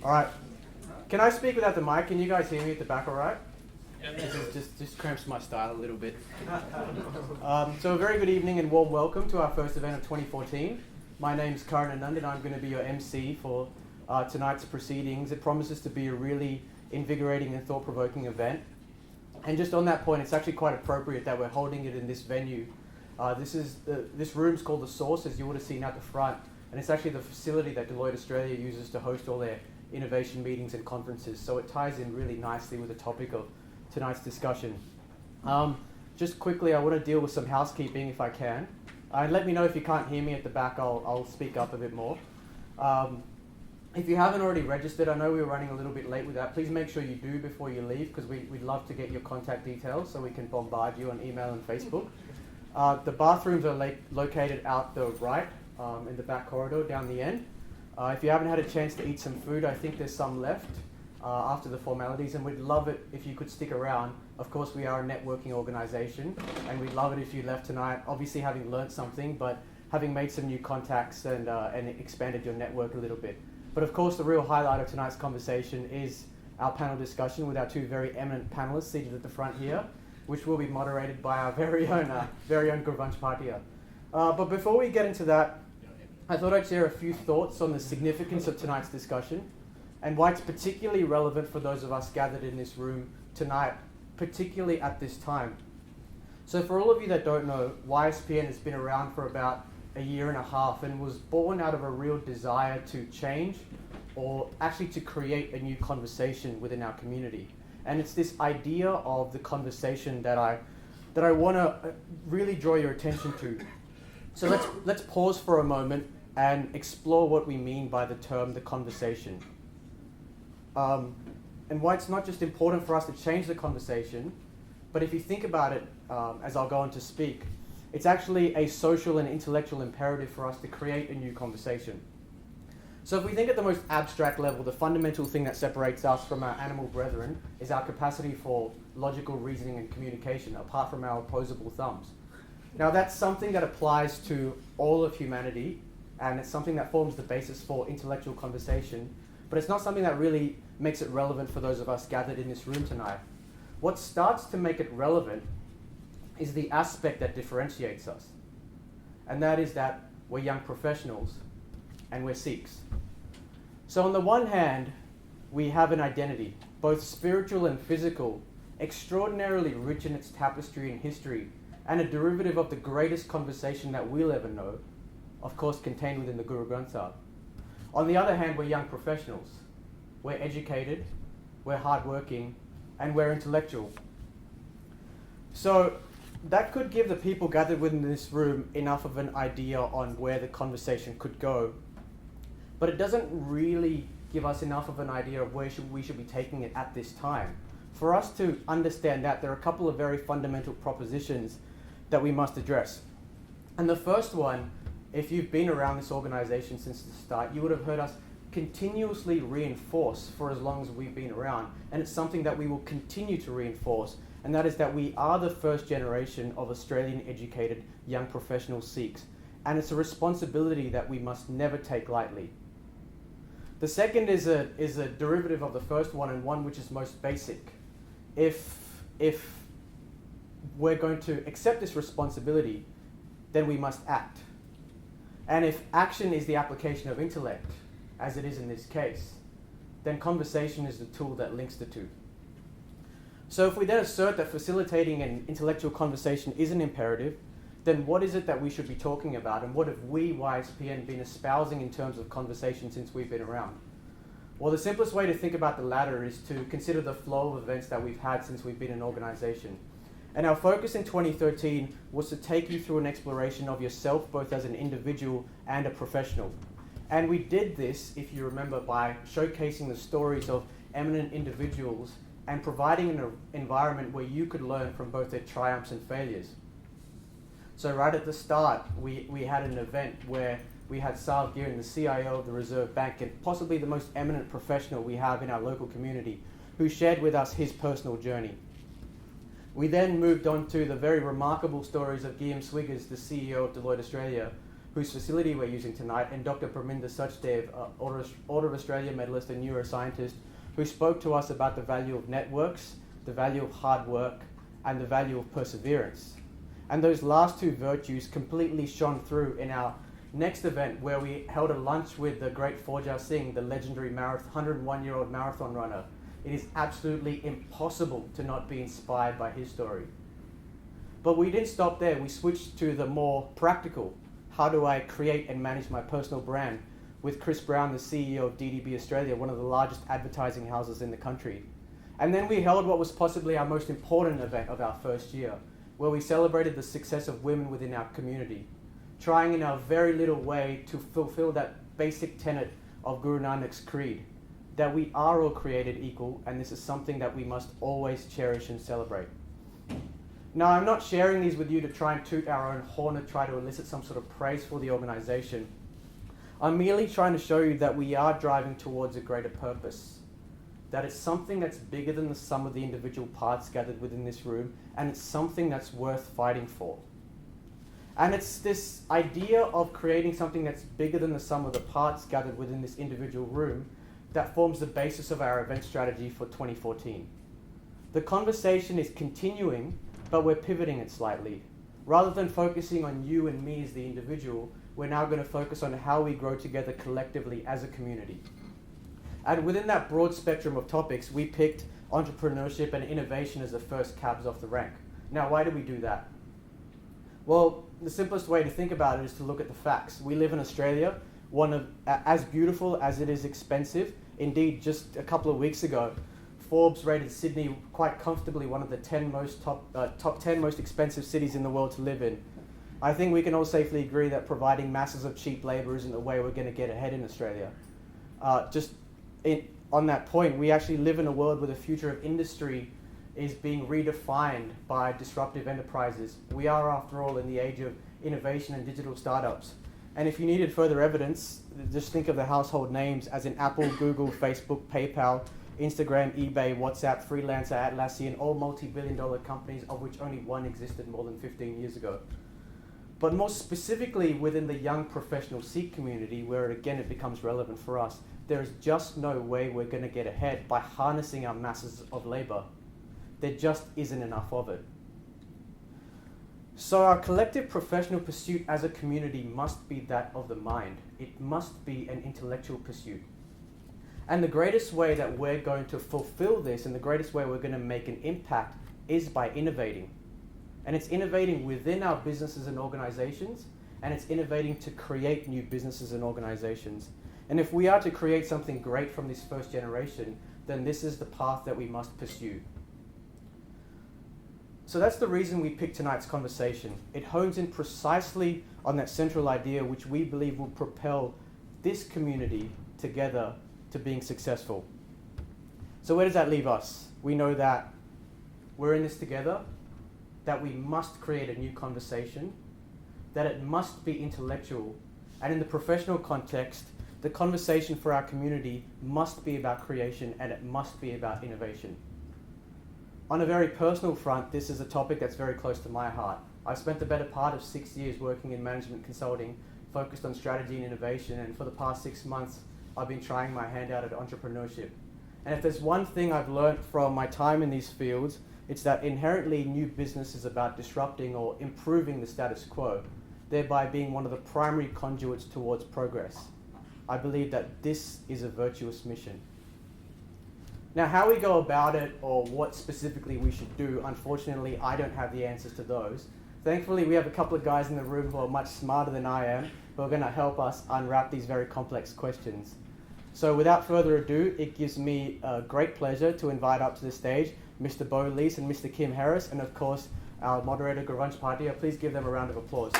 All right. Can I speak without the mic? Can you guys hear me at the back all right? Just cramps my style a little bit. So a very good evening and warm welcome to our first event of 2014. My name's Karan Anand and I'm going to be your MC for tonight's proceedings. It promises to be a really invigorating and thought-provoking event. And just on that point, it's actually quite appropriate that we're holding it in this venue. This room's called The Source, as you would have seen out the front, and it's actually the facility that Deloitte Australia uses to host all their innovation meetings and conferences. So it ties in really nicely with the topic of tonight's discussion. Just quickly, I want to deal with some housekeeping if I can. And let me know if you can't hear me at the back, I'll speak up a bit more. If you haven't already registered, I know we were running a little bit late with that. Please make sure you do before you leave, because we'd love to get your contact details so we can bombard you on email and Facebook. The bathrooms are located out the right in the back corridor down the end. If you haven't had a chance to eat some food, I think there's some left after the formalities, and we'd love it if you could stick around. Of course, we are a networking organization, and we'd love it if you left tonight, obviously having learned something, but having made some new contacts and expanded your network a little bit. But of course, the real highlight of tonight's conversation is our panel discussion with our two very eminent panelists seated at the front here, which will be moderated by our very own Gurvanch Bhatia. But before we get into that, I thought I'd share a few thoughts on the significance of tonight's discussion and why it's particularly relevant for those of us gathered in this room tonight, particularly at this time. So for all of you that don't know, YSPN has been around for about a year and a half and was born out of a real desire to change or actually to create a new conversation within our community. And it's this idea of the conversation that I want to really draw your attention to. So let's pause for a moment and explore what we mean by the term the conversation. And why it's not just important for us to change the conversation, but if you think about it, as I'll go on to speak, it's actually a social and intellectual imperative for us to create a new conversation. So if we think at the most abstract level, the fundamental thing that separates us from our animal brethren is our capacity for logical reasoning and communication, apart from our opposable thumbs. Now that's something that applies to all of humanity, and it's something that forms the basis for intellectual conversation, but it's not something that really makes it relevant for those of us gathered in this room tonight. What starts to make it relevant is the aspect that differentiates us, and that is that we're young professionals and we're Sikhs. So on the one hand, we have an identity, both spiritual and physical, extraordinarily rich in its tapestry and history, and a derivative of the greatest conversation that we'll ever know, of course contained within the Guru Granth Sahib. On the other hand, we're young professionals. We're educated, we're hardworking, and we're intellectual. So that could give the people gathered within this room enough of an idea on where the conversation could go, but it doesn't really give us enough of an idea of where we should be taking it at this time. For us to understand that, there are a couple of very fundamental propositions that we must address. And the first one, if you've been around this organization since the start, you would have heard us continuously reinforce for as long as we've been around, and it's something that we will continue to reinforce, and that is that we are the first generation of Australian-educated young professional Sikhs, and it's a responsibility that we must never take lightly. The second is a derivative of the first one, and one which is most basic. If we're going to accept this responsibility, then we must act. And if action is the application of intellect, as it is in this case, then conversation is the tool that links the two. So if we then assert that facilitating an intellectual conversation is an imperative, then what is it that we should be talking about, and what have we, YSPN, been espousing in terms of conversation since we've been around? Well, the simplest way to think about the latter is to consider the flow of events that we've had since we've been an organization. And our focus in 2013 was to take you through an exploration of yourself, both as an individual and a professional. And we did this, if you remember, by showcasing the stories of eminent individuals and providing an environment where you could learn from both their triumphs and failures. So right at the start, we had an event where we had Sav Girin, the CIO of the Reserve Bank, and possibly the most eminent professional we have in our local community, who shared with us his personal journey. We then moved on to the very remarkable stories of Guillaume Swiggers, the CEO of Deloitte Australia, whose facility we're using tonight, and Dr. Parminder Sachdev, Order of Australia medalist and neuroscientist, who spoke to us about the value of networks, the value of hard work, and the value of perseverance. And those last two virtues completely shone through in our next event, where we held a lunch with the great Forja Singh, the legendary 101-year-old marathon runner. It is absolutely impossible to not be inspired by his story. But we didn't stop there. We switched to the more practical, how do I create and manage my personal brand, with Chris Brown, the CEO of DDB Australia, one of the largest advertising houses in the country. And then we held what was possibly our most important event of our first year, where we celebrated the success of women within our community, trying in our very little way to fulfill that basic tenet of Guru Nanak's creed, that we are all created equal, and this is something that we must always cherish and celebrate. Now, I'm not sharing these with you to try and toot our own horn or try to elicit some sort of praise for the organization. I'm merely trying to show you that we are driving towards a greater purpose, that it's something that's bigger than the sum of the individual parts gathered within this room, and it's something that's worth fighting for. And it's this idea of creating something that's bigger than the sum of the parts gathered within this individual room that forms the basis of our event strategy for 2014. The conversation is continuing, but we're pivoting it slightly. Rather than focusing on you and me as the individual, we're now going to focus on how we grow together collectively as a community. And within that broad spectrum of topics, we picked entrepreneurship and innovation as the first cabs off the rank. Now, why did we do that? Well, the simplest way to think about it is to look at the facts. We live in Australia, one of as beautiful as it is expensive. Indeed, just a couple of weeks ago, Forbes rated Sydney quite comfortably one of the top 10 most expensive cities in the world to live in. I think we can all safely agree that providing masses of cheap labour isn't the way we're going to get ahead in Australia. On that point, we actually live in a world where the future of industry is being redefined by disruptive enterprises. We are, after all, in the age of innovation and digital startups. And if you needed further evidence, just think of the household names as in Apple, Google, Facebook, PayPal, Instagram, eBay, WhatsApp, Freelancer, Atlassian, all multi-billion-dollar companies of which only one existed more than 15 years ago. But more specifically within the young professional Sikh community, where again it becomes relevant for us, there is just no way we're going to get ahead by harnessing our masses of labour. There just isn't enough of it. So our collective professional pursuit as a community must be that of the mind. It must be an intellectual pursuit. And the greatest way that we're going to fulfill this and the greatest way we're going to make an impact is by innovating. And it's innovating within our businesses and organizations, and it's innovating to create new businesses and organizations. And if we are to create something great from this first generation, then this is the path that we must pursue. So that's the reason we picked tonight's conversation. It hones in precisely on that central idea which we believe will propel this community together to being successful. So where does that leave us? We know that we're in this together, that we must create a new conversation, that it must be intellectual, and in the professional context, the conversation for our community must be about creation and it must be about innovation. On a very personal front, this is a topic that's very close to my heart. I've spent the better part of 6 years working in management consulting, focused on strategy and innovation, and for the past 6 months, I've been trying my hand out at entrepreneurship. And if there's one thing I've learned from my time in these fields, it's that inherently new business is about disrupting or improving the status quo, thereby being one of the primary conduits towards progress. I believe that this is a virtuous mission. Now, how we go about it or what specifically we should do, unfortunately, I don't have the answers to those. Thankfully, we have a couple of guys in the room who are much smarter than I am, who are going to help us unwrap these very complex questions. So without further ado, it gives me great pleasure to invite up to the stage Mr. Bo Lees and Mr. Kim Harris, and of course, our moderator, Gavanch Bhatia. Please give them a round of applause.